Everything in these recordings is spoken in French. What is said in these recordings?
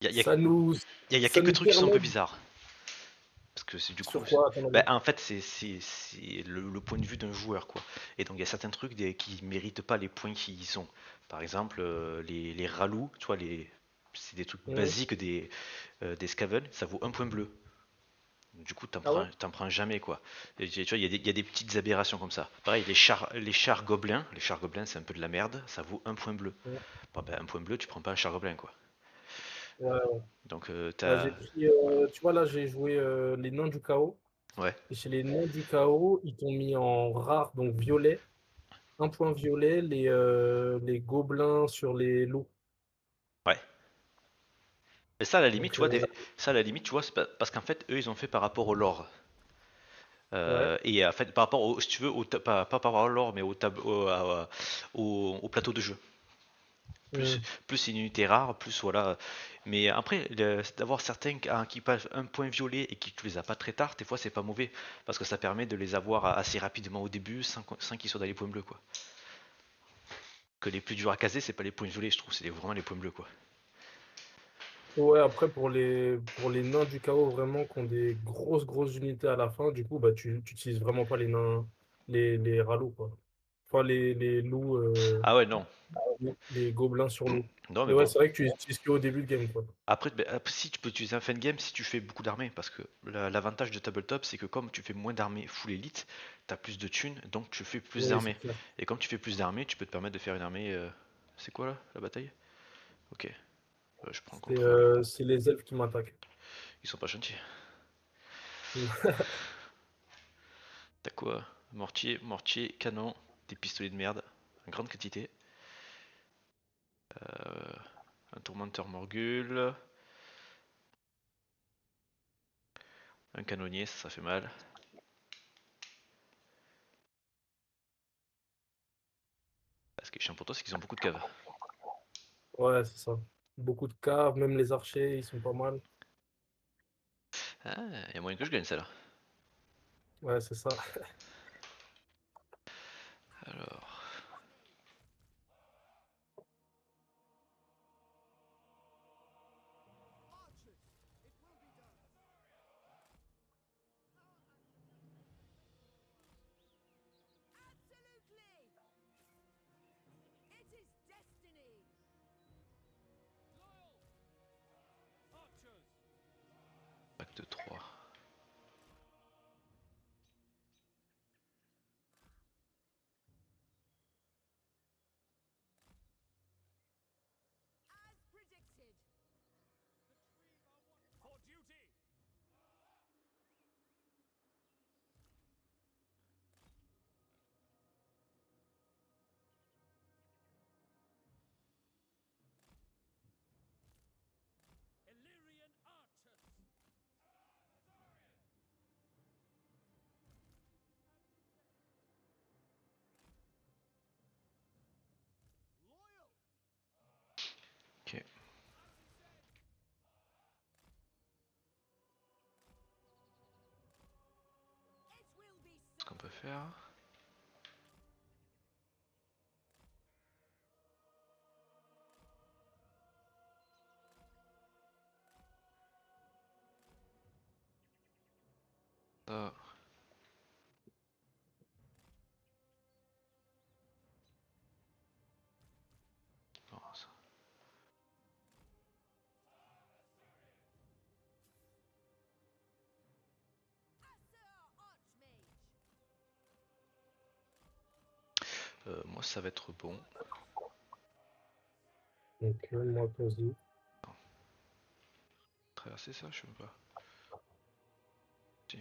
Il y a, il y a- Ça nous, il y a ça quelques nous trucs qui sont un peu permet bizarres. Parce que c'est du coup, sur quoi, à ton bah, avis? en fait, c'est le point de vue d'un joueur, quoi. Et donc il y a certains trucs qui méritent pas les points qui y sont. Par exemple, les ralous, tu vois, c'est des trucs Mhm. basiques des Scaven, ça vaut un point bleu. Du coup, Ah ouais? t'en prends jamais, quoi. Et tu vois, il y a des petites aberrations comme ça. Pareil, les chars gobelins, c'est un peu de la merde, ça vaut un point bleu. Mhm. Bon, ben, un point bleu, tu prends pas un char gobelin, quoi. Ouais, ouais. Donc, Bah, j'ai pris, tu vois, là, j'ai joué les Nains du Chaos. ouais, Et chez les Nains du Chaos, ils t'ont mis en rare, donc violet. Un point violet, les gobelins sur les loups. ouais. Et ça, à la limite, Donc, tu vois, ça, à la limite, tu vois, c'est parce qu'en fait, eux, ils ont fait par rapport au lore. ouais. Et en fait, par rapport au, si tu veux, pas par rapport au lore, mais au plateau de jeu. Plus, Mhm. plus c'est une unité rare, plus voilà. Mais après, d'avoir certains qui passent un point violet et qui tu les as pas très tard, des fois c'est pas mauvais. Parce que ça permet de les avoir assez rapidement au début sans qu'ils soient dans les points bleus, quoi. Que les plus durs à caser, c'est pas les points violets, je trouve, c'est vraiment les points bleus, quoi. Ouais, après, pour les Nains du Chaos, vraiment, qui ont des grosses unités à la fin, du coup, bah, tu utilises vraiment pas les nains, les ralos, quoi. Enfin, les loups, Ah ouais, non. les gobelins sur loups. Non, mais Mais ouais, bon. c'est vrai que tu utilises qu'au début de game, quoi. Après, si tu peux utiliser un fan game si tu fais beaucoup d'armées, parce que l'avantage de Tabletop, c'est que comme tu fais moins d'armées full elite, t'as plus de thunes, donc tu fais plus Oui, c'est d'armées. clair. Et comme tu fais plus d'armées, tu peux te permettre de faire une armée. C'est quoi là, la bataille? Ok, je prends le contrôle. C'est les elfes qui m'attaquent. Ils sont pas gentils. T'as quoi? Mortier, canon, des pistolets de merde, en grande quantité. Un tourmenteur morgul, un canonnier, ça fait mal. Ce qui est chiant pour toi, c'est qu'ils ont beaucoup de caves. Ouais, c'est ça. Beaucoup de caves, même les archers, ils sont pas mal. Ah, y a moyen que je gagne celle-là. Ouais, c'est ça. Alors, bac de 3. Ok, ce qu'on peut faire. Ça, non, ça. Moi, ça va être bon. Donc, moi, vas-y. Traverser ça, je sais pas. Si.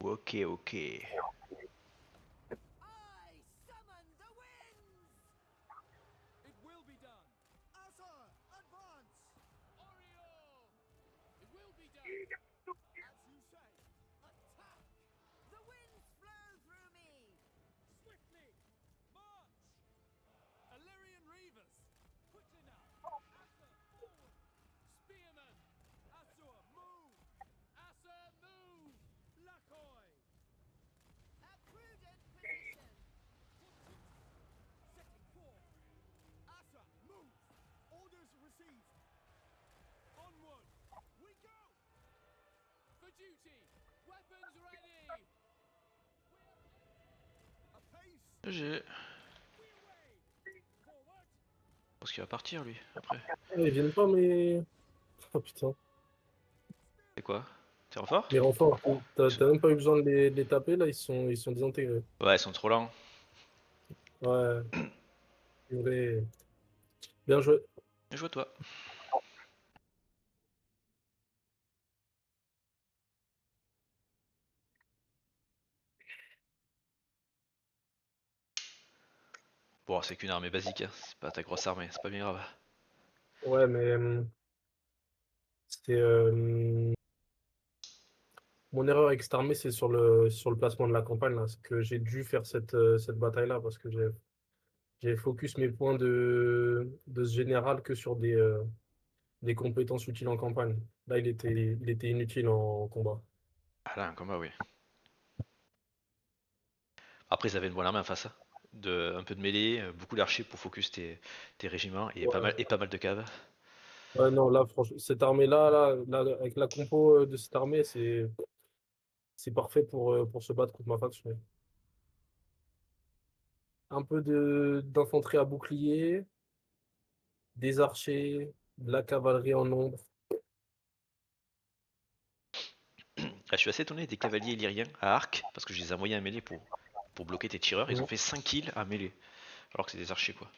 Ok, ok. I summon the winds! It will be done. Asa, advance! Oriole! It will be done. As you say, attack! The winds flow through me! Swiftly! March! Illyrian Reavers! Quickly now! Asa, forward! Spearmen! Asur, move! Asa, move! Lakoi! A prudent position! Setting forth! Asa, move! Orders received! Onward! We go! For duty! Weapons ready! Apace! J'ai. We away! Forward! Je pense qu'il va partir lui, après. Ils viennent pas, mais. Oh putain. C'est quoi? T'es renfort? Les renforts, t'as même pas eu besoin de les taper, là, ils sont désintégrés. Ouais, ils sont trop lents. Ouais, purée. Bien joué. Bien joué toi. Bon, c'est qu'une armée basique, hein. C'est pas ta grosse armée, c'est pas bien grave. Ouais, mais c'était mon erreur avec cette armée, c'est sur le placement de la campagne là, c'est que j'ai dû faire cette bataille-là parce que j'ai focus mes points de ce général que sur des compétences utiles en campagne. Là, il était inutile en combat. Ah là, un combat, oui. Après, ils avaient une bonne armée en face, hein. Un peu de mêlée, beaucoup d'archers pour focus tes régiments Ouais. et pas mal de caves. Ouais, non, là, franchement, cette armée-là, là, avec la compo de cette armée, c'est parfait pour se battre contre ma faction. Un peu d'infanterie à bouclier, des archers, de la cavalerie en nombre. Ah, je suis assez étonné des cavaliers illyriens à arc, parce que je les ai envoyés à mêlée pour bloquer tes tireurs. Ils ont Mhm. fait 5 kills à mêlée, alors que c'est des archers quoi.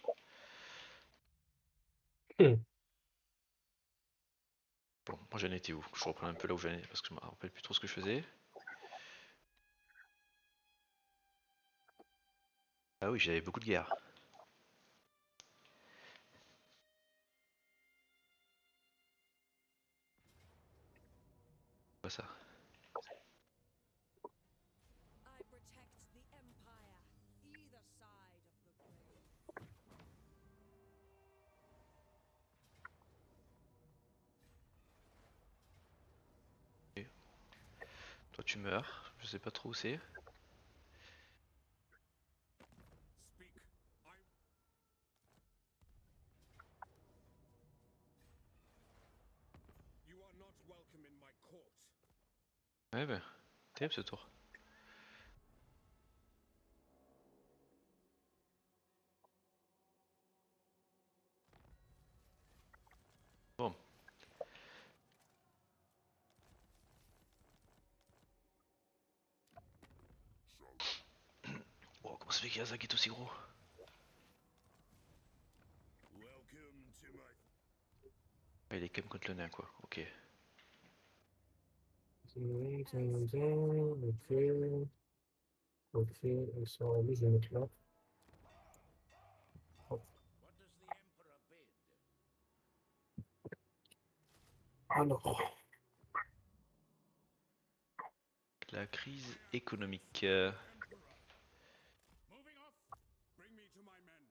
Hmm. Bon, moi j'en étais où? Je reprends un peu là où j'en étais, parce que je me rappelle plus trop ce que je faisais. Ah oui, j'avais beaucoup de guerres. Quoi ça? I protect the Empire, either side of the grave. Ok. Toi tu meurs, je sais pas trop où c'est. Speak. You are not welcome in my court. Ouais ben, terrible ce tour. Bon, oh, comment ça fait qu'Azak est aussi gros? Welcome to my... Ah, il est quand même contre le nain quoi, ok. Ok, ok, ils sont en je vais mettre là. Hop. What does the Emperor bid? Alors, La crise économique. Moving off. Bring me to my men.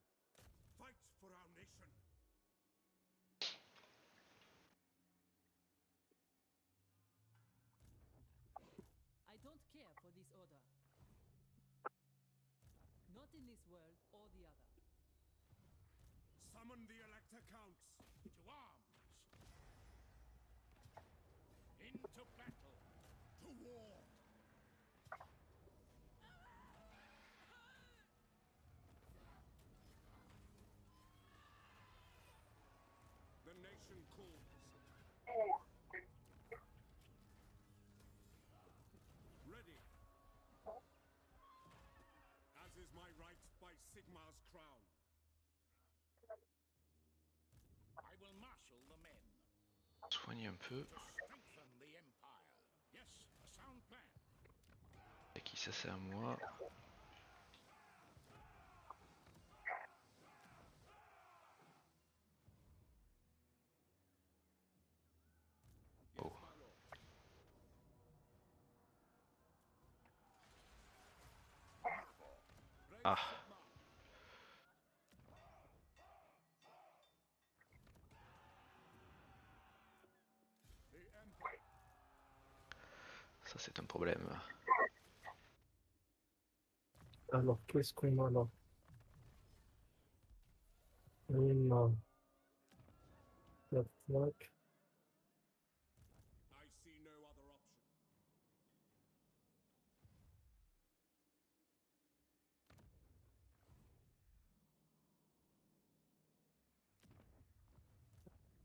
Fight for our nation. I don't care for this order. Not in this world or the other. Summon the Elector Counts. To arms. Into battle. To war. The nation calls. Ready. As is my right by Sigmar's crown. I will marshal the men. Soigne un peu. To strengthen the Empire. Yes. ça c'est à moi. Oh. Ah. Ça c'est un problème. Alors, qu'est-ce qu'on a là? On a la plaque. I see no other option.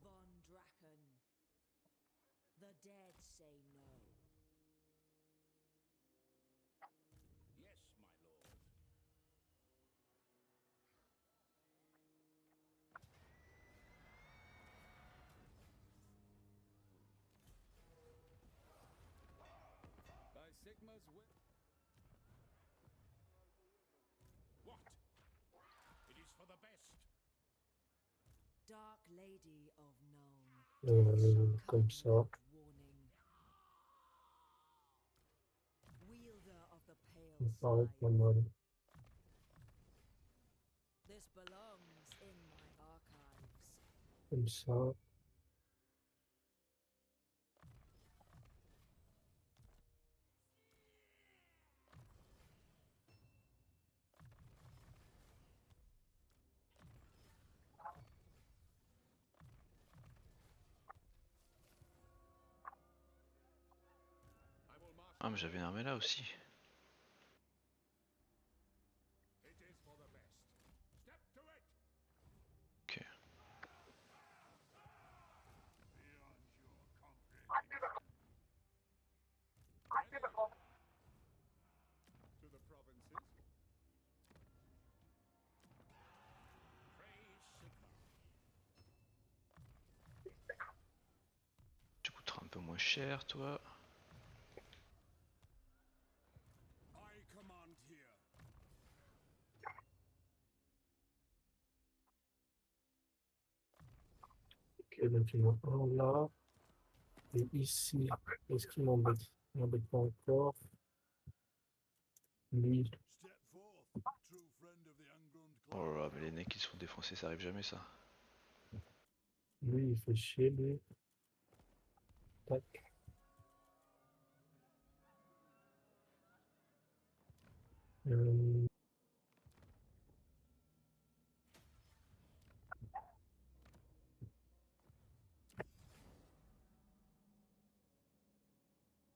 Von Draken. The dead say no. Yes, my lord. By Sigma's will. What? It is for the best. Dark Lady of Known. Comme ça. Warning. Wielder of the Ça pale me paraît pas scythe. mal. This belongs in my archives. Comme ça. I will march. Ah mais j'avais une armée là aussi. It is for the best. Step to it. Ok. Beyond your comprehension. To the provinces. Praise Sigma. Tu coûteras un peu moins cher toi. I command here. Ok, donc il y en a un là. Et ici, est-ce qu'il m'embête? Il m'embête pas encore. Lui, Step forth, true friend of the ungrown Oh là là, mais les necks qui se font défoncer, ça arrive jamais ça. lui, il fait chier, lui. Tac. Euh,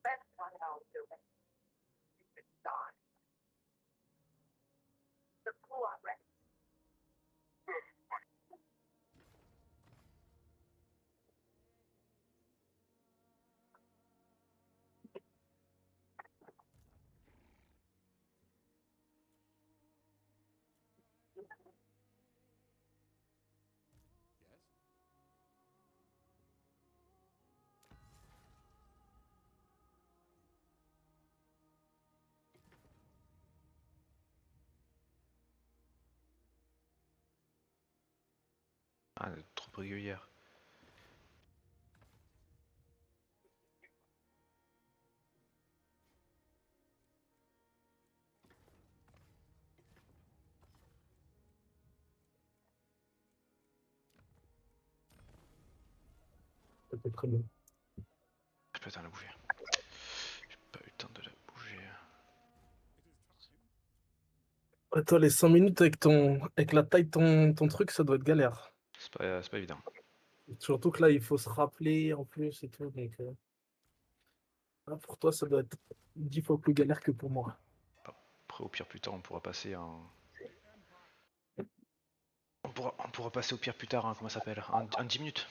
Yes? Ah, trop régulière. C'était très bien. J'ai pas eu le temps de la bouger. J'ai pas eu le temps de la bouger. It is time. Attends, les 5 minutes avec la taille de ton truc, ça doit être galère. C'est pas évident. Surtout que là, il faut se rappeler en plus et tout. Donc, là, pour toi, ça doit être 10 fois plus galère que pour moi. Après, au pire, plus tard, on pourra passer en. On pourra passer au pire plus tard, hein, comment ça s'appelle en 10 minutes.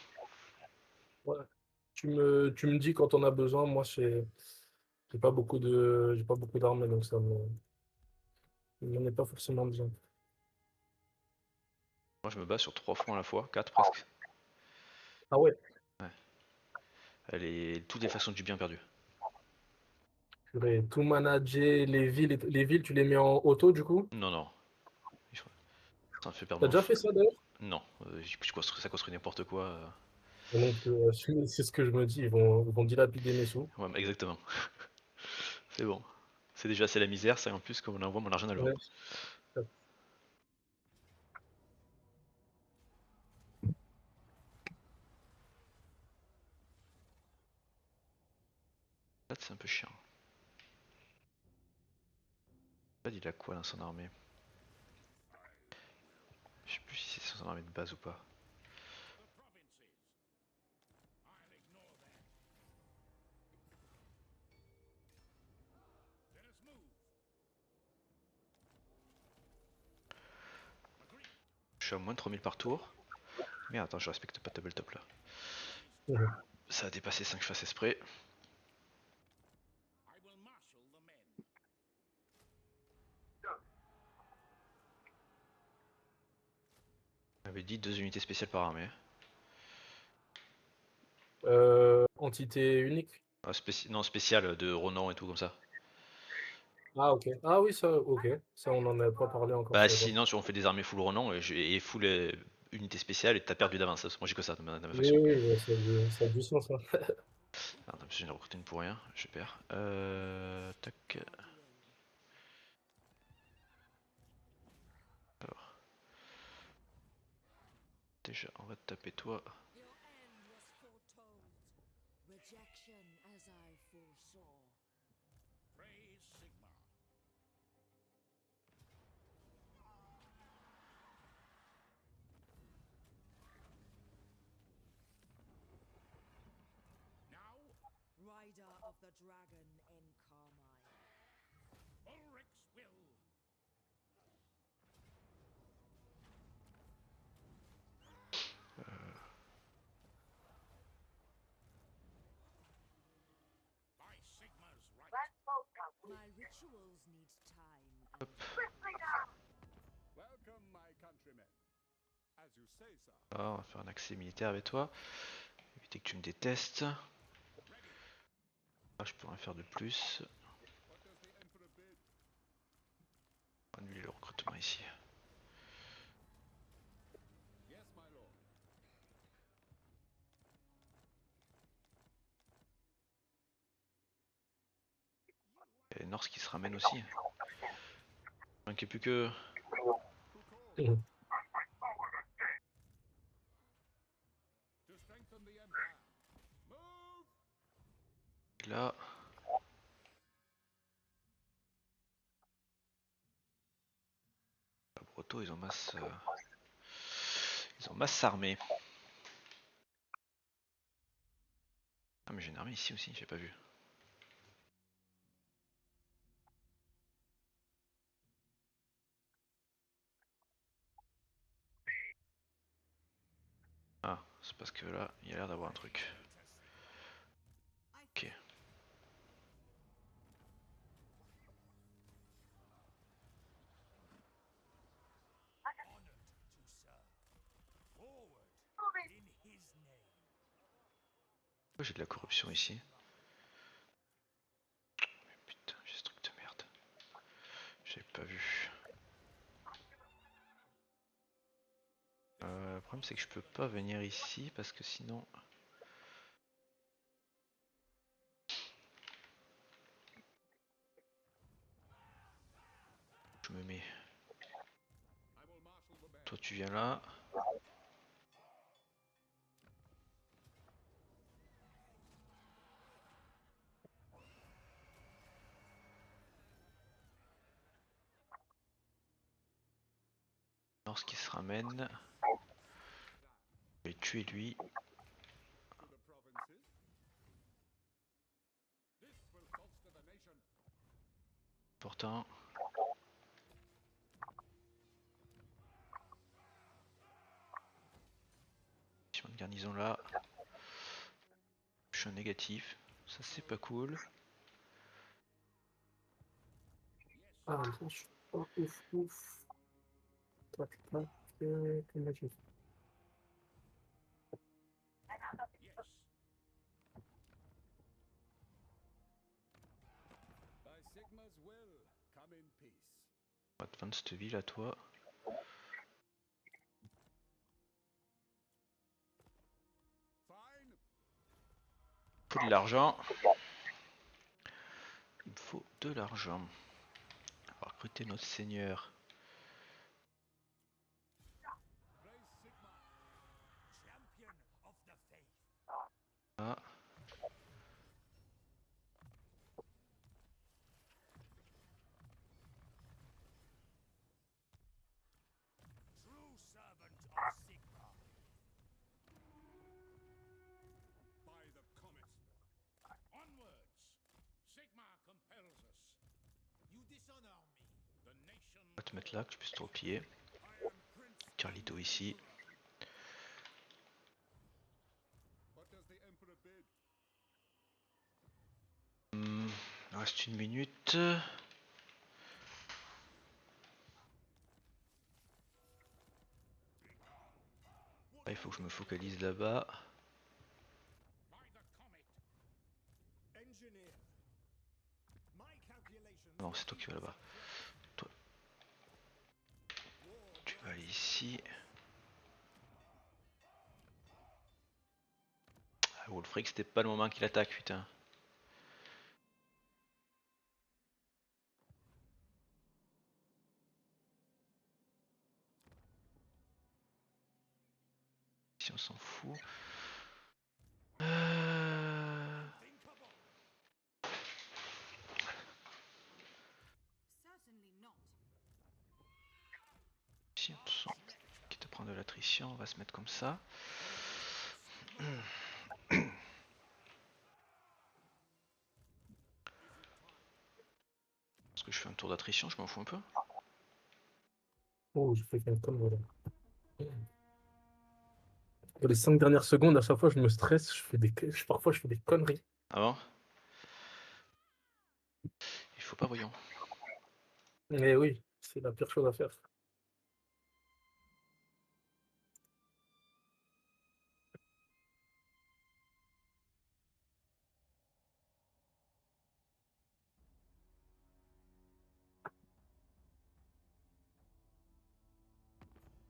Ouais. Tu me dis quand on a besoin. Moi, j'ai pas beaucoup d'armées, donc il n'en est pas forcément besoin. Moi, je me bats sur 3 fronts à la fois, 4 presque. Ah ouais, Toutes les façons du bien perdu. Purée, tout manager, les villes, tu les mets en auto du coup? Non, non. Ça me fait perdre T'as mon déjà fou. fait ça d'ailleurs? Non, ça construit n'importe quoi. Donc, c'est ce que je me dis, ils vont dilapider mes sous. Ouais, bah, exactement. C'est bon. C'est déjà assez la misère, ça, et en plus, comme on envoie mon argent dans le vent. Ouais. Là, c'est un peu chiant. Là, il a quoi dans son armée? Je sais plus si c'est son armée de base ou pas. Je suis à moins de 3000 par tour. Mais attends, je respecte pas tabletop là. Mhm. Ça a dépassé 5 faces exprès. I will marshal the men. On avait dit 2 unités spéciales par armée. Entité unique. Ah, non, spécial de Ronan et tout comme ça. Ah, ok. Ah oui, ça, ok. Ça, on n'en a pas parlé encore, je Bah sais pas. sinon, si on fait des armées full Ronan et full unité spéciale et t'as perdu d'avance. Moi j'ai que ça dans ma Oui, faction. oui, ouais, ça a du sens, hein. Ah, non, je viens de recruter une pour rien, je perds. Tac. Alors, déjà, on va te taper toi. Your end was foretold. Rejection as I foresaw. Praise Sigma. Now, Rider of the dragon in Carmine. Ulrich's will. By Sigma's right. My rituals need time. Welcome, my countrymen. As you say, sir. Ah, on va faire un accès militaire avec toi. Éviter que tu me détestes. Ah, je peux rien faire de plus. What does the Emperor bid? Annuler le recrutement ici. Yes, my lord. Et Norse qui se ramène aussi. Il manquait plus que. Who calls? Mhm. To strengthen the Empire. Move! Là. Les Bretos, ils ont masse. Ils ont masse armée. Ah, mais j'ai une armée ici aussi, j'ai pas vu. Ah, c'est parce que là, il y a l'air d'avoir un truc. Ok. Pourquoi j'ai de la corruption ici? Putain, j'ai ce truc de merde. J'ai pas vu. Le problème c'est que je peux pas venir ici parce que sinon. Je me mets. I will marshal the men. Toi tu viens là. Lorsqu'il se ramène. Je vais tuer lui. To the provinces. This will bolster the nation. Pourtant. Chemin de garnison là. Je suis en négatif. Ça c'est pas cool. Ah, je suis pas ouf, ouf. Tac, tac, comment tu fais? Yes. Sigma's will come in peace. On va te vendre cette ville à toi. Fine. Il faut de l'argent. Il me faut de l'argent. On va recruter notre seigneur. Praise Sigma. Champion of the faith. Ah. True servant of Sigma. By the comet. Onwards. Sigma compels us. You dishonor me. The nation. On va te mettre là, que tu puisses te replier. I am Prince Carlito ici. What does the Emperor bid? Il reste une minute. Là, il faut que je me focalise là-bas. By the comet. Engineer. My calculations. Non, c'est toi qui vas là-bas. Toi. Tu vas aller ici. Ah, Wolfric, c'était pas le moment qu'il attaque, putain. Si on s'en fout. Certainly not. Si on sent quitte à prendre de l'attrition, on va se mettre comme ça. Est-ce que je fais un tour d'attrition, je m'en fous un peu. Oh, j'ai fait qu'un comme voilà. Dans les 5 dernières secondes, à chaque fois, je me stresse, parfois je fais des conneries. Ah bon? Il faut pas, voyons. Mais oui, c'est la pire chose à faire.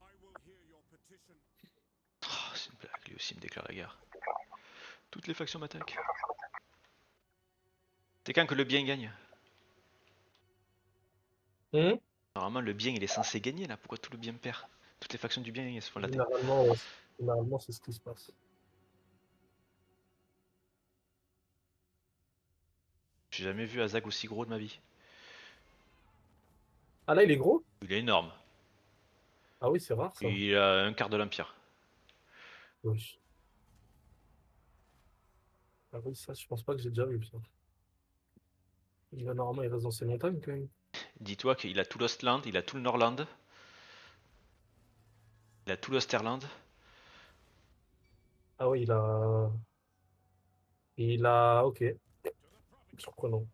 I will hear your petition. Oh, c'est une blague, lui aussi me déclare la guerre. Toutes les factions m'attaquent. C'est quand que le bien gagne? Hum Normalement, le bien il est censé gagner là. Pourquoi tout le bien perd? Toutes les factions du bien elles se font la tête. Généralement, c'est ce qui se passe. J'ai jamais vu Azag aussi gros de ma vie. Ah là, il est gros? Il est énorme. Ah oui, c'est rare ça. Il a un quart de l'Empire. Oui. Ah oui, ça, je pense pas que j'ai déjà vu ça. Normalement, il reste dans ces montagnes quand même. Dis-toi qu'il a tout l'Ostland, il a tout le Norland. Il a tout l'Osterland. Ah oui, il a. Il a. Ok. Surprenant.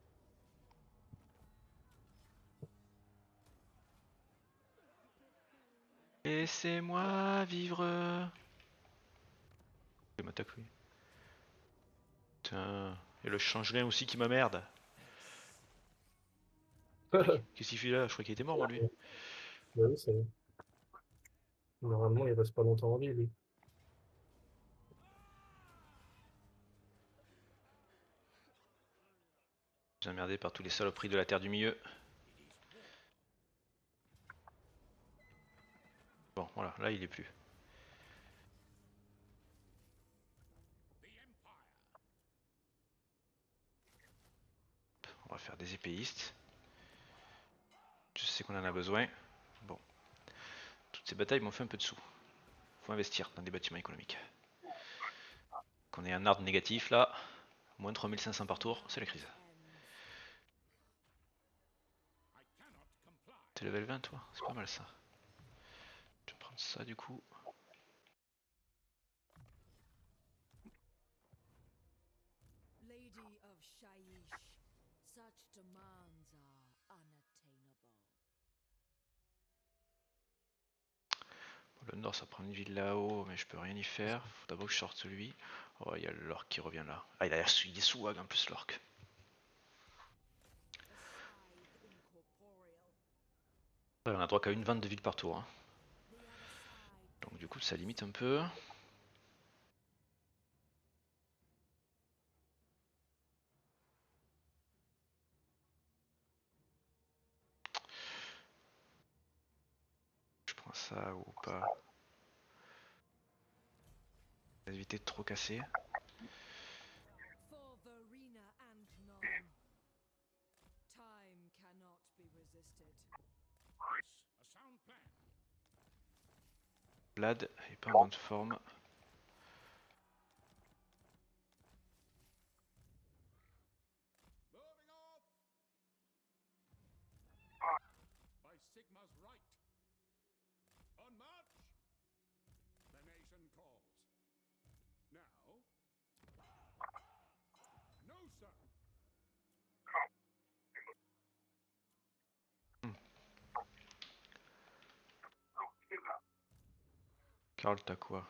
Laissez-moi vivre. Il m'attaque lui. Putain. Et le changelin aussi qui m'emmerde. Qu'est-ce qu'il fait là? Je crois qu'il était mort moi lui. Bah oui, c'est. Normalement, il reste pas longtemps en vie, lui. J'ai emmerdé par tous les saloperies de la Terre du Milieu. Bon, voilà, là il est plus. On va faire des épéistes. Je sais qu'on en a besoin. Bon. Toutes ces batailles m'ont fait un peu de sous. Faut investir dans des bâtiments économiques. Qu'on ait un ordre négatif là. Moins 3500 par tour, c'est la crise. T'es level 20 toi? C'est pas mal ça. Je vais prendre ça du coup. Lady of Shaiish, such demands are unattainable. Bon, le nord ça prend une ville là-haut, mais je peux rien y faire. Faut d'abord que je sorte celui. Oh, il y a l'orc qui revient là. Ah, il est sous Wag en plus l'orc. Ouais, on a droit qu'à une vente de ville par tour, hein. The other side. Donc du coup ça limite un peu. Je prends ça ou pas. Éviter de trop casser. For Verena and none. Time cannot be resisted. Yes, a sound plan. Vlad est pas en bonne forme. Moving off. By Sigma's right. On march. The nation calls. Now. No, sir. Karl, t'as quoi?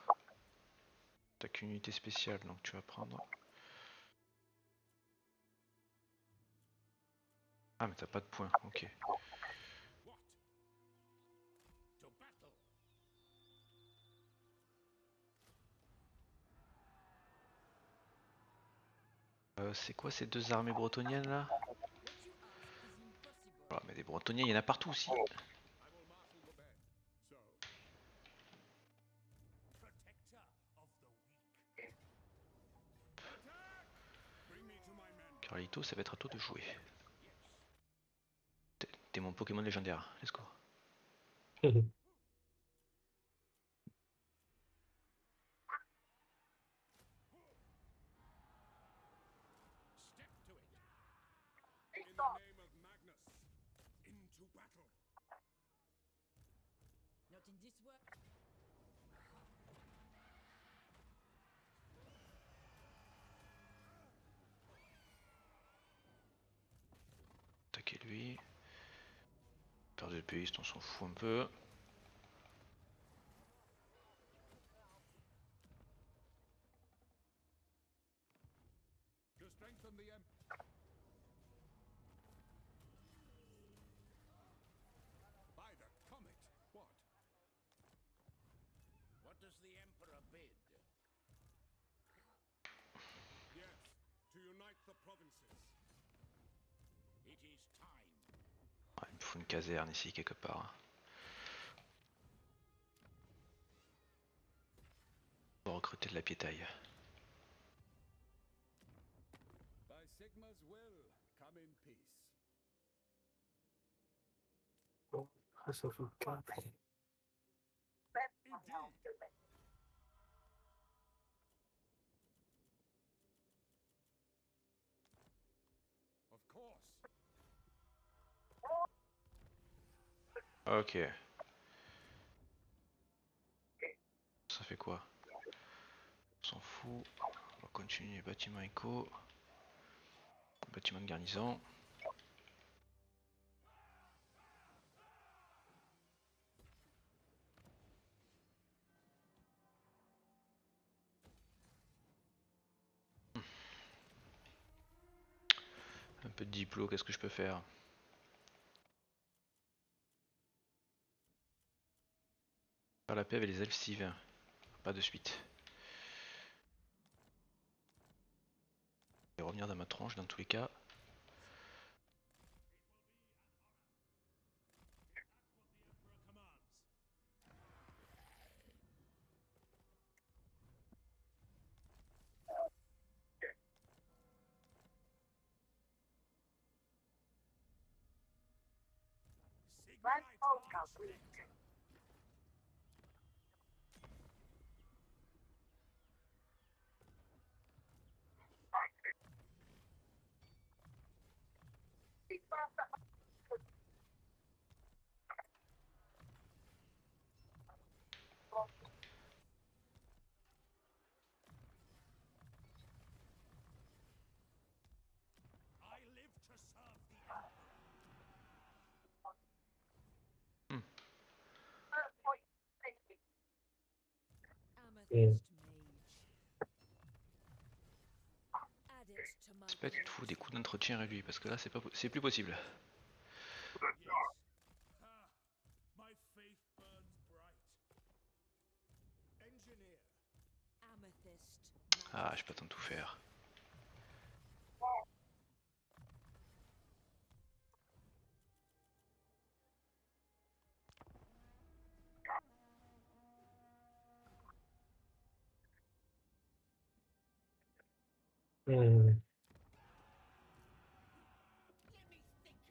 T'as qu'une unité spéciale, donc tu vas prendre. Ah mais t'as pas de points, ok. What? To battle. C'est quoi ces deux armées bretonniennes là? What you ask is impossible. Ah, mais des bretonniens, il y en a partout aussi. I will marshal the men. So. Protector of the weak. Attack! Bring me to my men. Carlito, ça va être à toi de jouer. Yes. T'es mon Pokémon légendaire, let's go. Step to it. In the name of Magnus. Into battle. Not in this world. Attaquer lui. Perdre le pays, on s'en fout un peu. To strengthen the By the comet. What? What does the Emperor bid? Yes, to unite the provinces. It is time. Ah, il me faut une caserne ici quelque part. Pour recruter de la piétaille. By Sigma's will, come in peace. Ah, ça fait 4. Indeed. Of course. Ok. Ça fait quoi? On s'en fout. On va continuer bâtiment éco. Bâtiment de garnison. Un peu de diplo, qu'est-ce que je peux faire? Faire la paix avec les Elfsives. Pas de suite. Je vais revenir dans ma tronche dans tous les cas. Sigma I live to serve the Emperor. Amethyst mage. Add it to my J'espère qu'il te faut des coups d'entretien réduits parce que là c'est plus possible. Yes. Ah, Ah, j'ai pas le temps de tout faire. Hmm.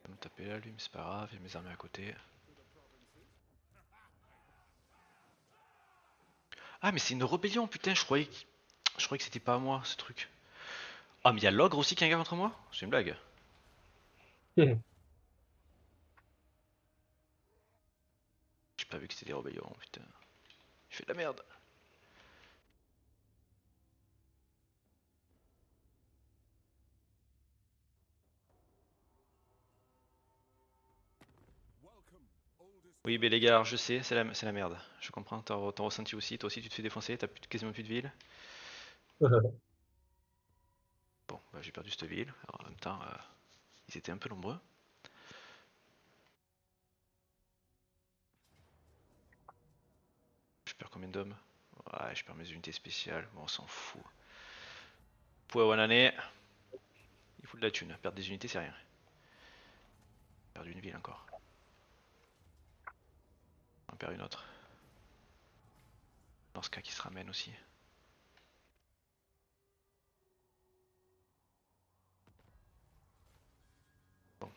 Il va me taper là lui, mais c'est pas grave, il y a mes armées à côté. Ah mais c'est une rébellion putain, je croyais que c'était pas à moi ce truc. Ah mais il y a l'ogre aussi qui est un gars contre moi? C'est une blague. J'ai pas vu que c'était des rébellions putain. Je fais de la merde. Welcome, oldest Oui mais les gars, je sais, c'est la merde. Je comprends, t'as ressenti aussi, toi aussi tu te fais défoncer, t'as quasiment plus de ville. Bon, bah, j'ai perdu cette ville, alors, en même temps, ils étaient un peu nombreux. Je perds combien d'hommes? Ouais, je perds mes unités spéciales, bon on s'en fout. Pouah Wanane, il faut de la thune, perdre des unités c'est rien. Perdre une ville encore. On perd une autre. Dans ce cas qui se ramène aussi. Bon.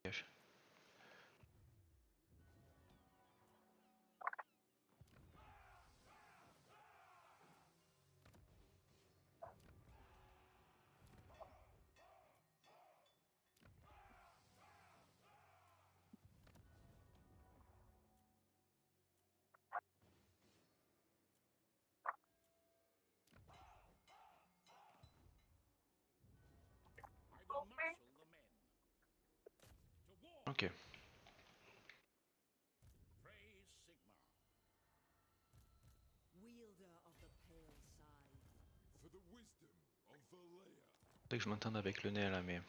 Dégage. I will marshal the men. To war! Ok. Praise Sigmar. Wielder of the pale scythe. For the wisdom of Valea. Faudrait que je m'entende avec le nez là, mais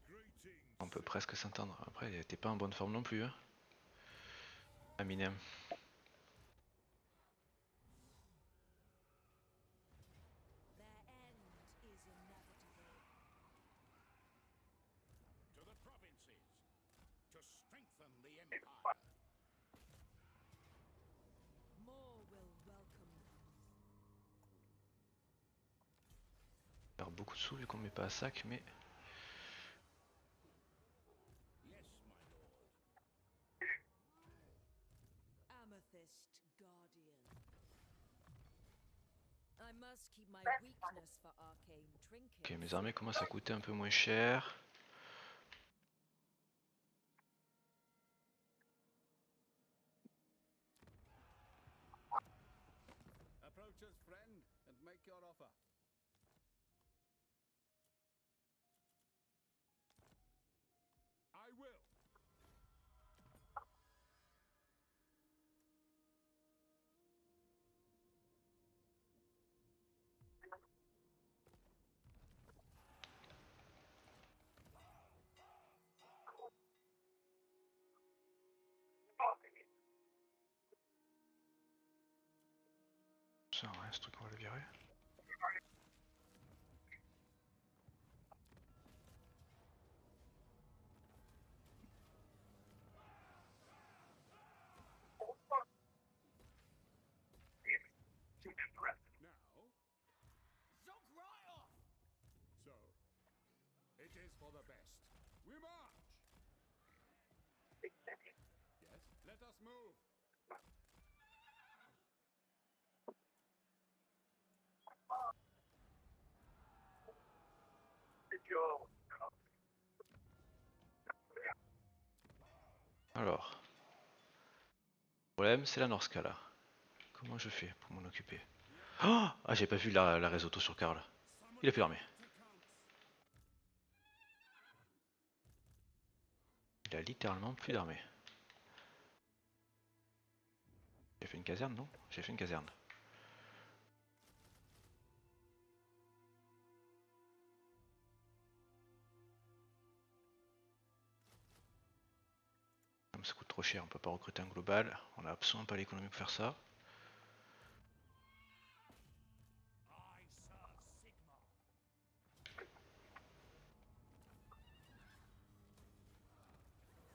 Greetings. on peut presque s'entendre. Après, t'es pas en bonne forme non plus, hein. Aminem. Their end is inevitable. To the provinces. To strengthen the empire. More will welcome them. On perd beaucoup de sous vu qu'on met pas à sac, mais Yes, my lord. Amethyst Guardian. I must keep my weakness for arcane trinkets. ok, mes armées commencent à coûter un peu moins cher. Approach us, friend, and make your offer. I will. Ça, ouais, ce truc on va le virer. Now. Zogrioth! So. It is for the best. We march. Yes. Let us move. Alors. Le problème, c'est la Norska là. Comment je fais pour m'en occuper? Oh ah, j'ai pas vu la réseauto sur Karl. Il a plus d'armée. Il a littéralement plus d'armée. J'ai fait une caserne, non? J'ai fait une caserne. Comme ça coûte trop cher, on peut pas recruter un global. On a absolument pas l'économie pour faire ça. I serve Sigma.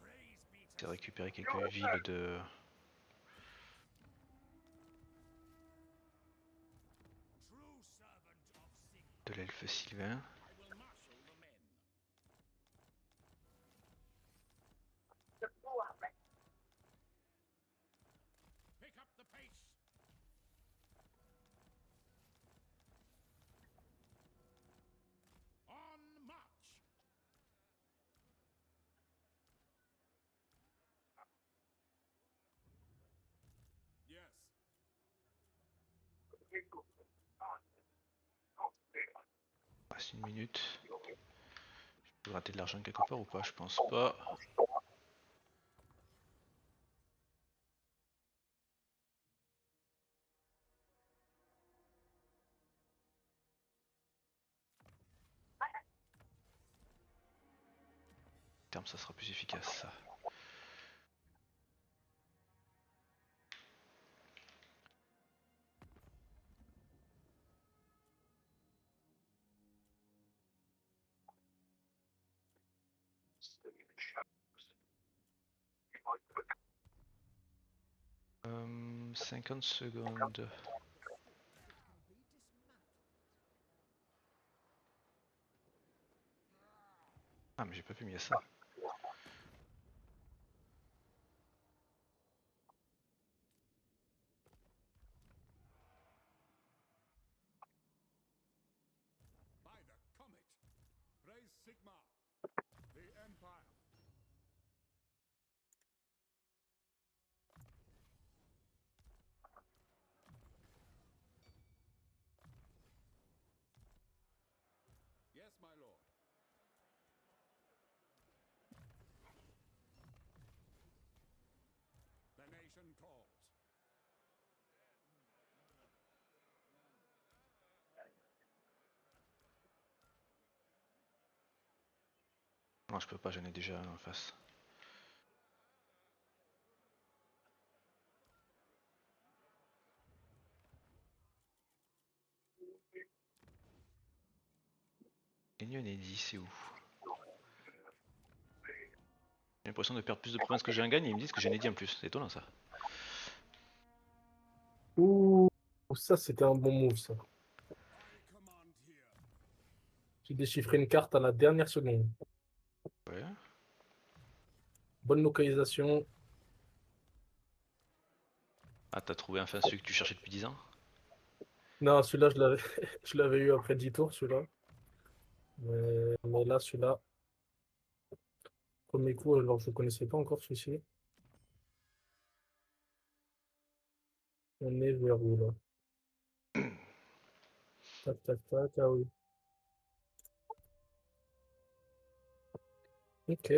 Praise be C'est to récupérer quelques villes true servant of Sigma. de l'elfe Sylvain. I will marshal the men. Pick up the pace. On march. Yes. Passe une minute. Je peux gratter de l'argent quelque part ou pas? Je pense pas. À terme, ça sera plus efficace ça. Euh, 50 secondes. Ah mais j'ai pas pu mettre ça. By the comet. Praise Sigma. The Empire. Yes, my lord. The nation calls. Non je peux pas, j'en ai déjà un en face. Union Eddy, c'est où? J'ai l'impression de perdre plus de provinces que j'ai en gagne et ils me disent que j'en ai dit en plus. C'est étonnant ça. Ouh, ça c'était un bon move ça. I command here. J'ai déchiffré une carte à la dernière seconde. Ouais. Bonne localisation. Ah t'as trouvé enfin celui que tu cherchais depuis 10 ans? Non, celui-là, je l'avais eu après 10 tours, celui-là. Mais là, celui-là, premier coup, alors je ne connaissais pas encore celui-ci. On est vers où là? Tac, tac, tac, ah oui. Ok.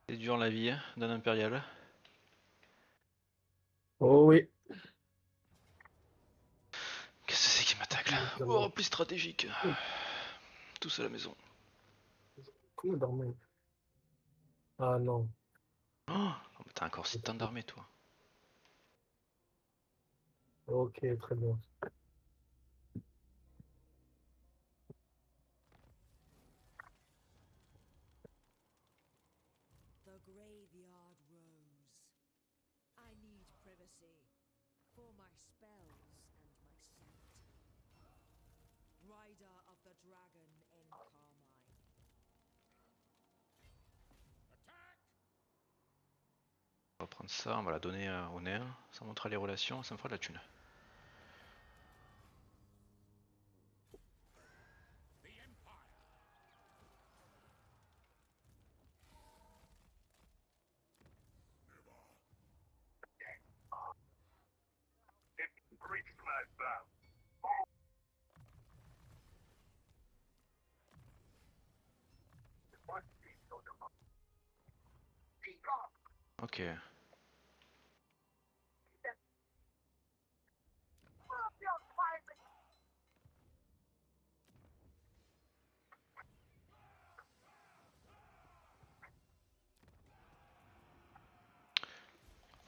C'est dur la vie hein, d'un impérial. Oh oui. Qu'est-ce que c'est qui m'attaque là? Oh plus stratégique. Tous à la maison. Comment dormir? Ah non. Oh, mais t'as encore si tant d'armées toi. Ok, très bien. The graveyard rose. I need privacy for my spells and my scent. Rider of the dragon in Carmine. Attack! On va prendre ça, on va la donner au nain. Ça montrera les relations, ça me fera de la thune. Ok.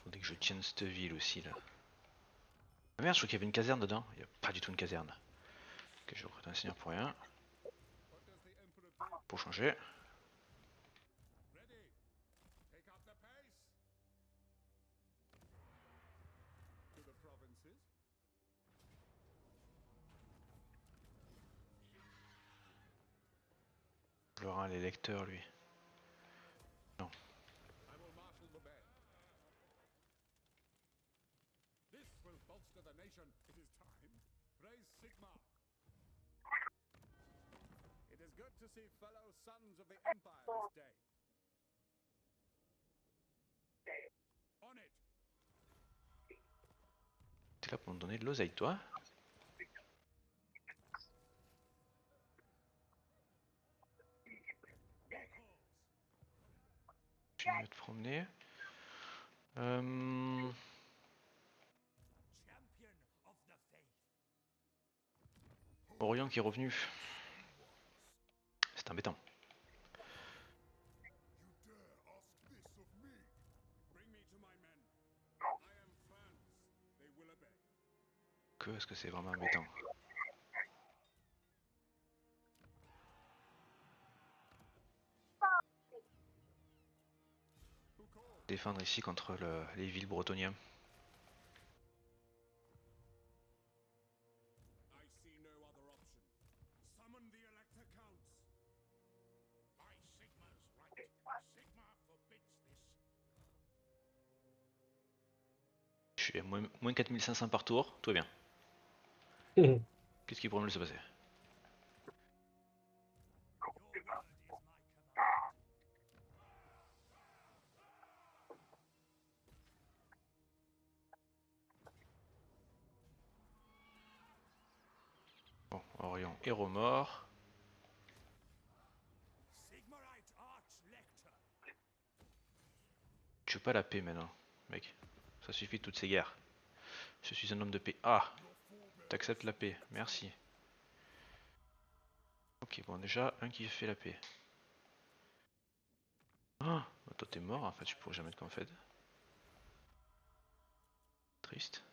Faudrait que je tienne cette ville aussi là. Ah merde, je crois qu'il y avait une caserne dedans. Il n'y a pas du tout une caserne. Ok, je recrute un seigneur pour rien. What does the Emperor think? Pour changer. Ready. Take up the pace. To the provinces. Laurent l'électeur lui. Non. I will marshal the band. This will bolster the nation. It is time. Praise Sigma. It is good to see fellow sons of the Empire this day. On it. T'es là pour me donner de l'oseille toi. Je vais te promener. Champion of the faith. Orion qui est revenu. C'est embêtant. You dare ask this of me? Bring me to my men. I am France. They will obey. Que est-ce que c'est vraiment embêtant. Who calls? Défendre ici contre les villes bretonniens. I see no other option. Summon the Elector Counts. By Sigma's right. Sigma forbids this. Je suis à moins 4500 par tour, tout va bien. Qu'est-ce qui pourrait me laisser passer? Your word is my command. Bon, Orion, héros mort. Sigmarite Archlector. Tu veux pas la paix maintenant, mec. Ça suffit de toutes ces guerres. Je suis un homme de paix. Ah, t'acceptes la paix, merci. Ok, bon déjà, un qui fait la paix. Ah, bah toi t'es mort, en fait, je pourrais jamais être confède. Triste.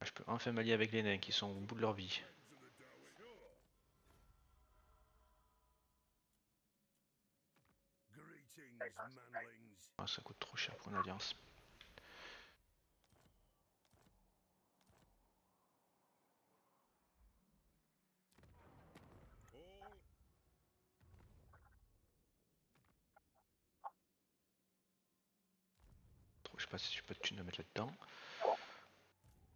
Ah, je peux enfin m'allier avec les nains qui sont au bout de leur vie. Greetings, manlings. Ah, ça coûte trop cher pour une alliance. All. Je sais pas si j'ai pas de thunes à mettre là-dedans.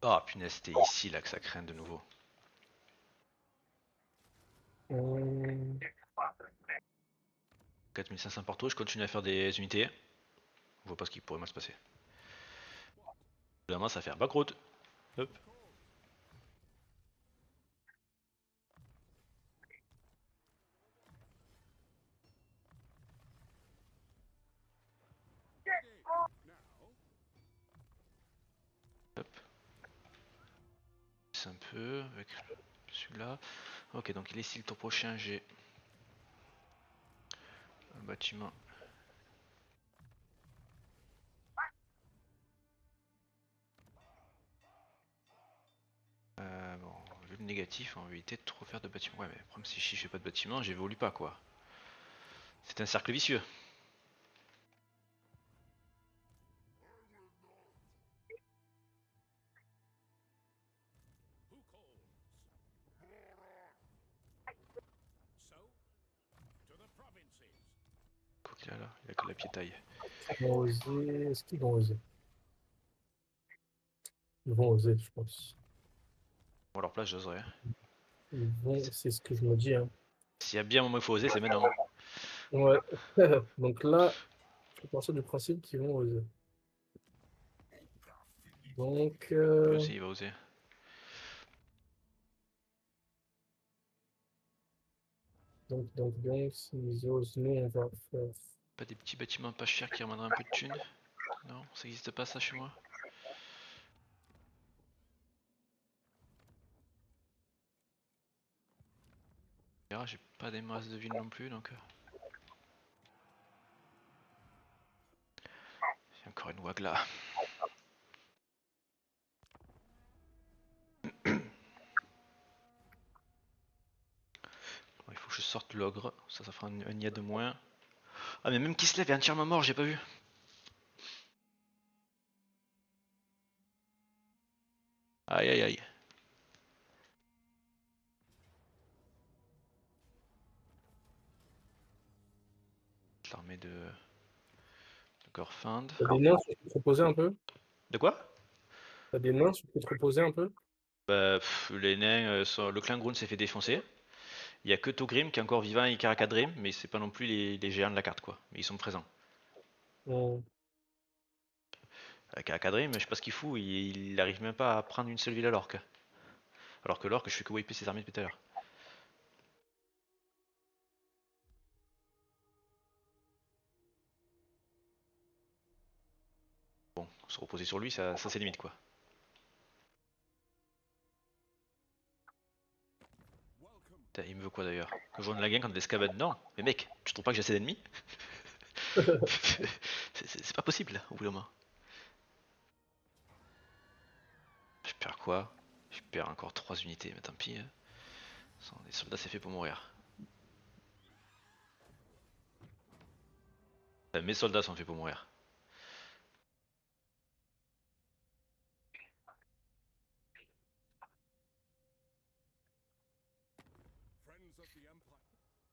Ah, punaise, c'était ici là que ça craint de nouveau. 4500 par tour, je continue à faire des unités. Je vois pas ce qui pourrait mal se passer. Évidemment, ça fait un backroute. Hop. Ready. Now. Hop. C'est un peu avec celui-là. Ok, donc il est ici le tour prochain. J'ai un bâtiment. Bon, vu le négatif, on va éviter de trop faire de bâtiments. Ouais, mais le problème, c'est que si je fais pas de bâtiment, j'évolue pas quoi. C'est un cercle vicieux. Who calls? So, to the provinces. Quoique là, il a que la piétaille. Ils vont oser. Est-ce qu'ils vont oser? Ils vont oser, je pense. Bon, à leur place, j'oserais. Ils vont, c'est ce que je me dis, hein. S'il y a bien un moment où il faut oser, c'est maintenant. Ouais. Donc là, je peux partir du principe qu'ils vont oser. Donc, Lui aussi, il va oser. donc, s'ils osent, nous, on va faire Pas des petits bâtiments pas chers qui ramèneraient un peu de thunes? Non, ça existe pas ça chez moi. Ah, j'ai pas des masses de villes non plus donc. Il y a encore une wag là. Bon, il faut que je sorte l'ogre, ça fera un nia de moins. Ah mais même Kislev est entièrement mort, j'ai pas vu. Aïe aïe aïe. L'armée de Gorfand. T'as des nains sur qui te reposer un peu? De quoi? T'as des nains sur qui te reposer un peu? Bah, les nains, le Klangrun s'est fait défoncer. Il y a que Togrim qui est encore vivant et Karakadrim, mais c'est pas non plus les géants de la carte quoi. Mais ils sont présents. Hmm. Karakadrim, je sais pas ce qu'il fout, il arrive même pas à prendre une seule ville à l'orque. Alors que l'orque, je fais que wiper ses armées depuis tout à l'heure. Bon, se reposer sur lui, ça c'est limite quoi. Welcome. Putain, il me veut quoi d'ailleurs? Que je joigne la gang quand l'escavade? Non, mais mec, tu trouves pas que j'ai assez d'ennemis? C'est pas possible au bout d'un moment. Je perds quoi? Je perds encore 3 unités, mais tant pis. Hein. Les soldats c'est fait pour mourir. Enfin, mes soldats sont faits pour mourir. Friends of the Empire.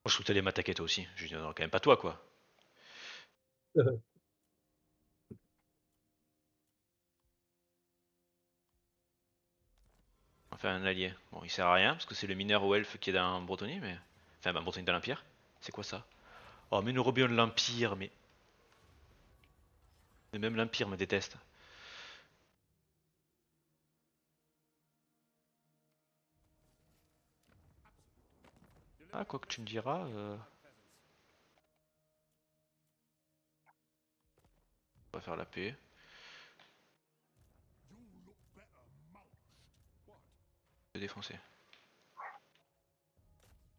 Moi je trouve que t'allais m'attaquer toi aussi. Je dis non, quand même pas toi quoi. Enfin un allié. Bon il sert à rien parce que c'est le mineur ou elfe qui est dans Bretonnie mais. Enfin bah, Bretonnie dans l'Empire. C'est quoi ça? Oh mais nous Robin de l'Empire mais. Mais même l'Empire me déteste. Ah quoi que tu me diras. On va faire la paix. You look better mulched. What? Je vais défoncer.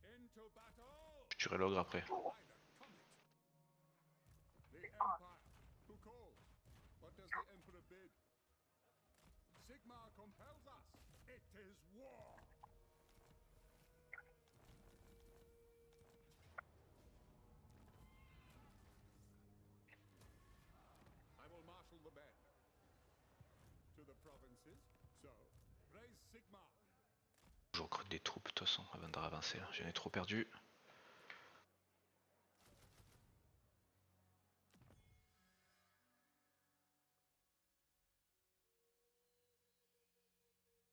Into battle! Je tuerai l'ogre après. By the comet! The Empire. Who calls? What does the Emperor bid? Sigmar compels us. It is war! I will marshal the band. To the provinces. So, raise Sigmar. Je recrute des troupes de toute façon avant d'avancer. J'en ai trop perdu.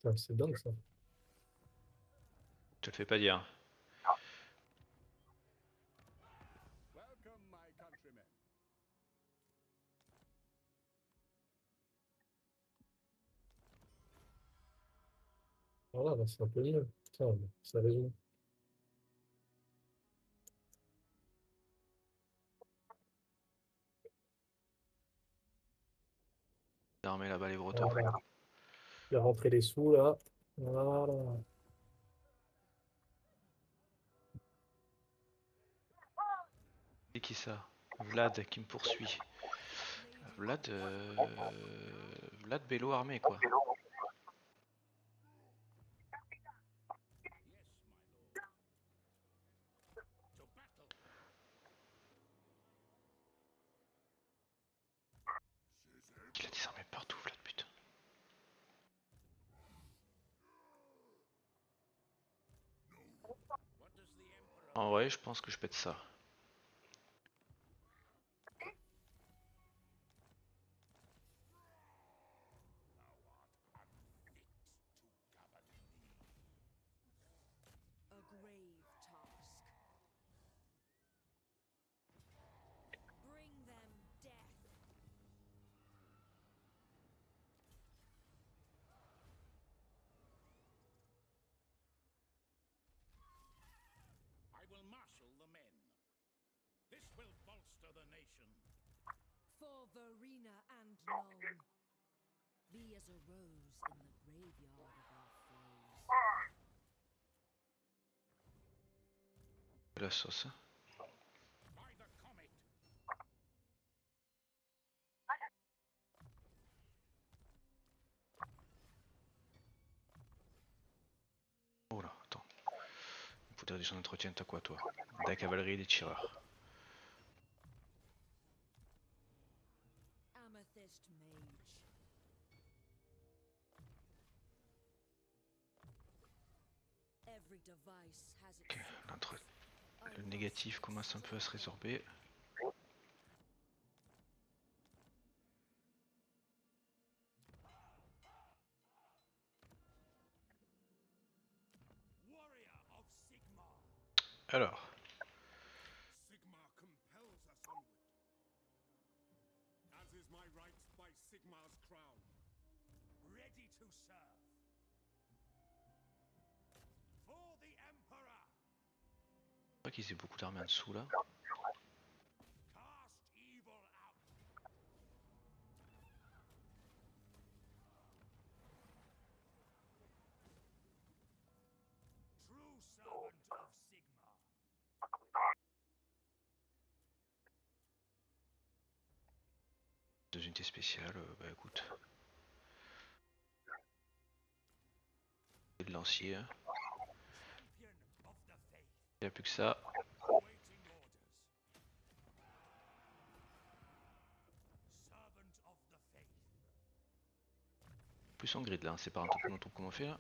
Putain, c'est dingue ça. Je te le fais pas dire. Welcome, my countrymen. Voilà, là, c'est un peu mieux. Putain, mais sérieusement. D'armer là-bas les Bretons. Voilà. Il a rentré les sous là. Voilà. C'est qui ça? Vlad qui me poursuit. Vlad. Vlad Bello armé quoi. To battle! Il a des armées partout Vlad putain. What does the Emperor En vrai je pense que je pète ça. A grave task. Bring them death. I will marshal the men. known. Be as a rose in the graveyard of our foes. La sauce. Hein. By the comet. Oh là, attends. Pour dire son entretien, t'as quoi toi? De la cavalerie et des tireurs. Amethyst Mage. Every device has its Ok, secrets. I le must négatif commence un peu à se résorber. Warrior of Sigmar. Alors, Sigmar compels us onward. As is my right by Sigmar's crown. Ready to serve. For the Emperor. je crois qu'ils aient beaucoup d'armées en dessous là. Cast evil out. True servant of Sigmar. Deux unités spéciales, bah écoute. Et de lancier, hein. Champion of the faith. Il n'y a plus que ça. Waiting orders. Servant of the faith. Plus en grid là, hein. C'est pas un truc qu'on trouve comment on fait là.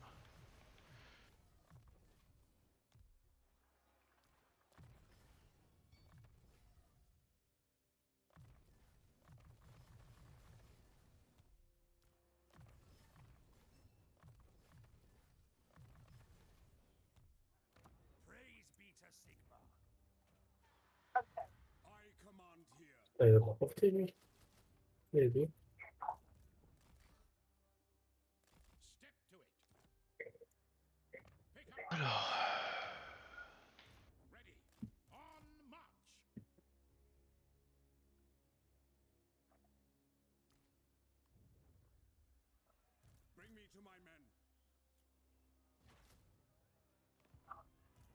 Praise be to Sigmar. I command here. Ah, il a pas porté lui. Les deux. Step to it. Pick up. Alors, Ready. On march. Bring me to my men.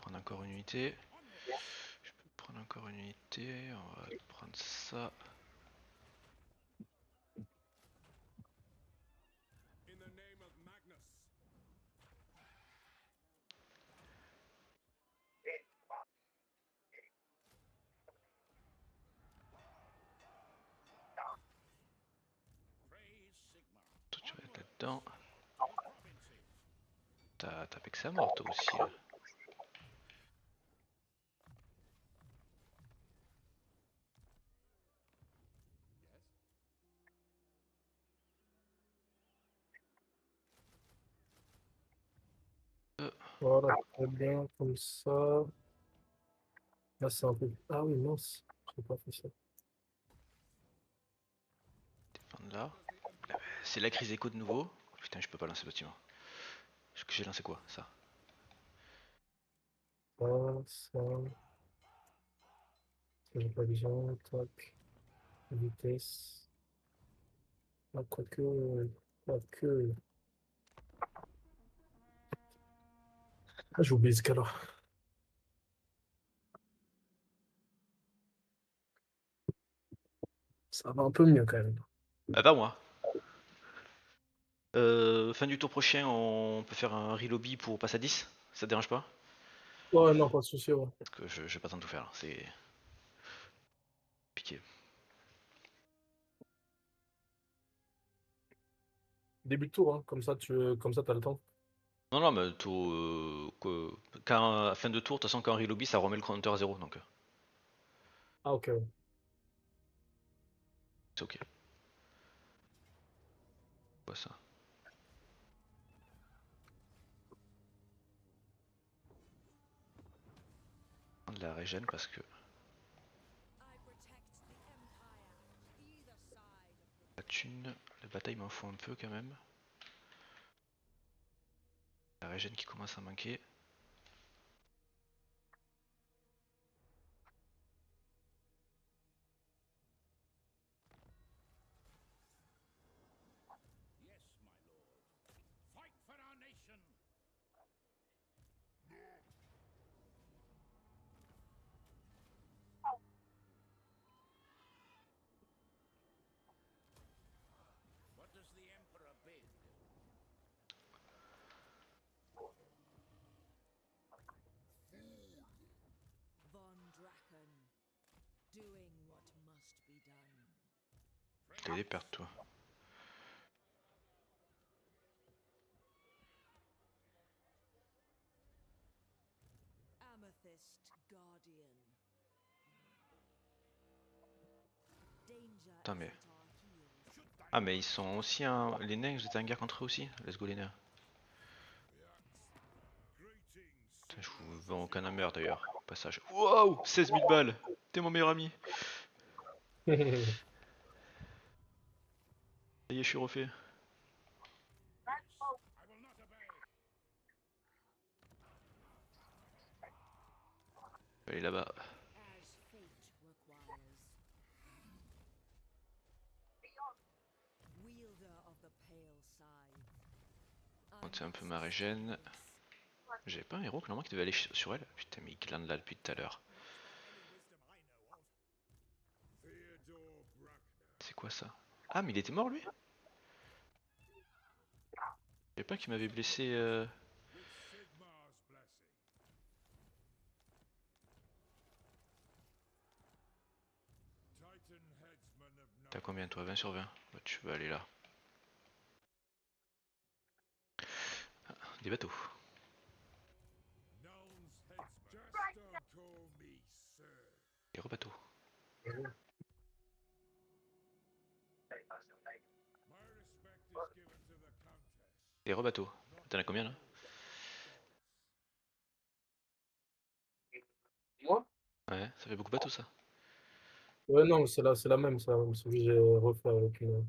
prendre encore une unité. Onward. Je peux prendre encore une unité. On va prendre ça. In the name of Magnus. Praise Sigmar. Toi, tu vas être là-dedans. The provinces. T'as tapé que ça mort toi aussi. Là. Yes? Voilà, très bien, comme ça. Là, c'est un peu. Ah oui, mince. J'ai pas fait ça. Défendre là. C'est la crise écho de nouveau. Putain, je peux pas lancer le bâtiment. J'ai lancé quoi? Ça. Ça. Ça, j'ai pas besoin. Tac. Vitesse. Ah, quoique. Quoique. Ah, j'ai oublié ce cas-là. Ça va un peu mieux quand même. Bah pas moi. Fin du tour prochain, on peut faire un relobby pour passer à 10. Ça te dérange pas? Ouais, non, pas de souci, ouais. Parce que je vais pas tant tout faire là. C'est piqué. Début de tour, hein. Comme ça, t'as le temps. Non, non, mais quand, à fin de tour, de toute façon, quand on relobby, ça remet le compteur à 0. Donc Ah, ok. Ouais. c'est ok. Quoi ça? De la régène parce que I protect the Empire. Either side of the la thune, la bataille m'en faut un peu quand même. La régène qui commence à manquer. doing what must be done. T'as des pertes, toi. Amethyst Guardian. Danger Attends, is mais. at our heels. Ah, mais ils sont aussi les nains, vous êtes en guerre contre eux aussi? Let's go, les nains. Putain, je vous vends aucun hammer d'ailleurs. Au passage. Wow! 16 000 balles! T'es mon meilleur ami! Ça y est, je suis refait. I will not obey. Allez là-bas. As fate requires. Wielder of the pale scythe. Monter un peu ma régène. J'avais pas un héros normalement qui devait aller sur elle? Putain, mais il glande là depuis tout à l'heure. Theodore Bruckner. C'est quoi ça? Ah, mais il était mort lui? Je savais pas qu'il m'avait blessé. With Sigmar's blessing. Titan headsman of T'as combien toi? 20 sur 20? Bah, tu vas aller là. Ah, des bateaux. Nuln's headsman. Just don't call me sir. Des rebateaux. My respect is given to the countess. Des rebateaux. T'en as combien là? Moi? Ouais, ça fait beaucoup de bateaux ça. Ouais, non, c'est la même, celui que j'ai refait avec une.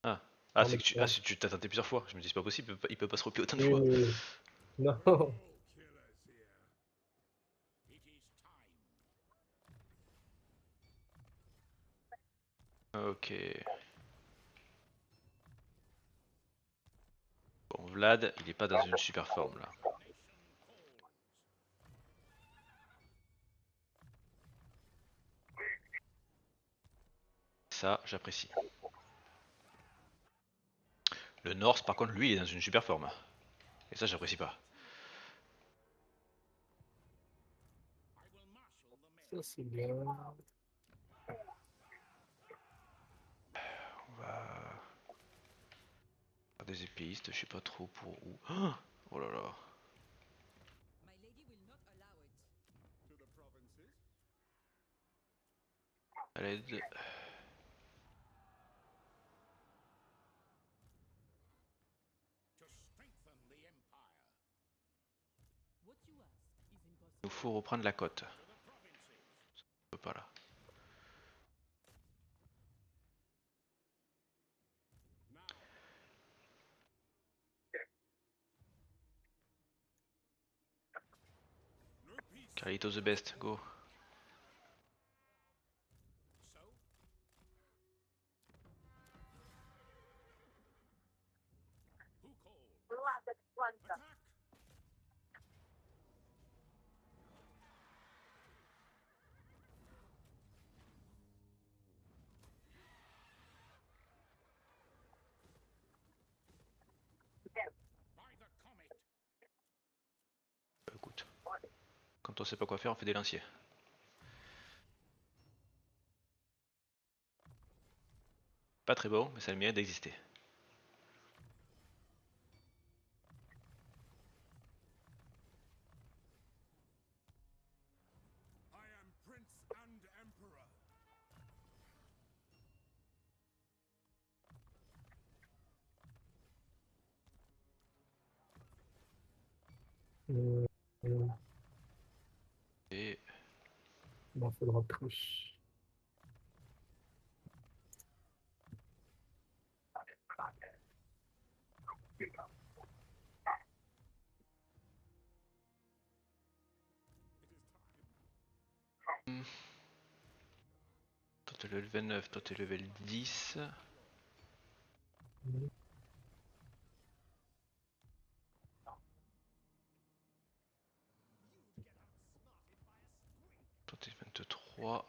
Ah, armée c'est de que tu. Ah, terre. si tu t'as tenté plusieurs fois. Je me dis c'est pas possible, il peut pas se replier autant de Oui, fois. oui, oui. Non. All killers here. It is time. Ok. Bon, Vlad, il est pas dans une super forme là. Ça, j'apprécie. Le Norse, par contre, lui, il est dans une super forme. Et ça, j'apprécie pas. Ça, c'est bien. On va faire des épéistes, je sais pas trop pour où. Oh là là. My lady will not allow it. To the provinces? À l'aide. To strengthen the empire. What you ask is impossible. Il nous faut reprendre la côte. To the provinces. On peut pas là. Now. No peace. Carlito the best, go. So? Who called? Attack! By the comet. Écoute. Quand on sait pas quoi faire, on fait des lanciers. Pas très bon, mais ça a le mérite d'exister. I am prince and emperor. Euh, Et Il m'en faudra plus. toi t'es level 29, toi t'es level 10. Toi t'es 23.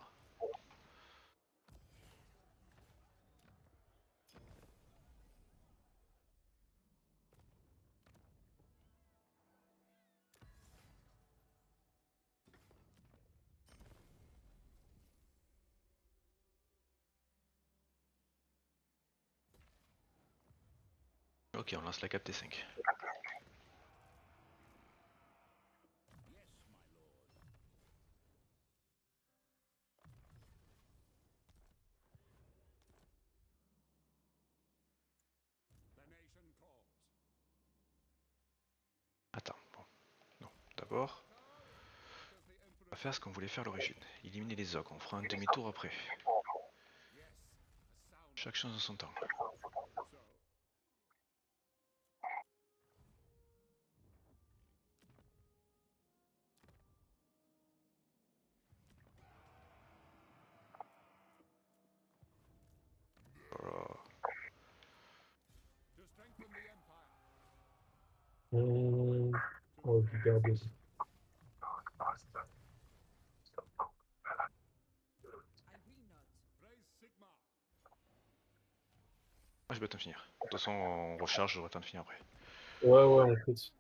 Ok, on lance la cap T5. Yes, my lord. The nation calls. Attends, bon. Non, d'abord, What does the on Emperor va faire ce qu'on voulait faire à l'origine. Éliminer les ogres, on fera un demi-tour après. Yes, a sound. Chaque chose en son temps. so? Voilà. To strengthen the Empire. On va garder ça. I will not. Praise Sigmar. Ah, je vais t'en finir. De toute façon, on recharge, j'aurai le temps de finir après. Ouais, on fait.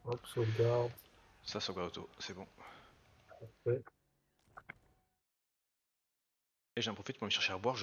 Hop, sauvegarde. Ça, sauvegarde auto, c'est bon. Ouais. Et j'en profite pour me chercher à boire,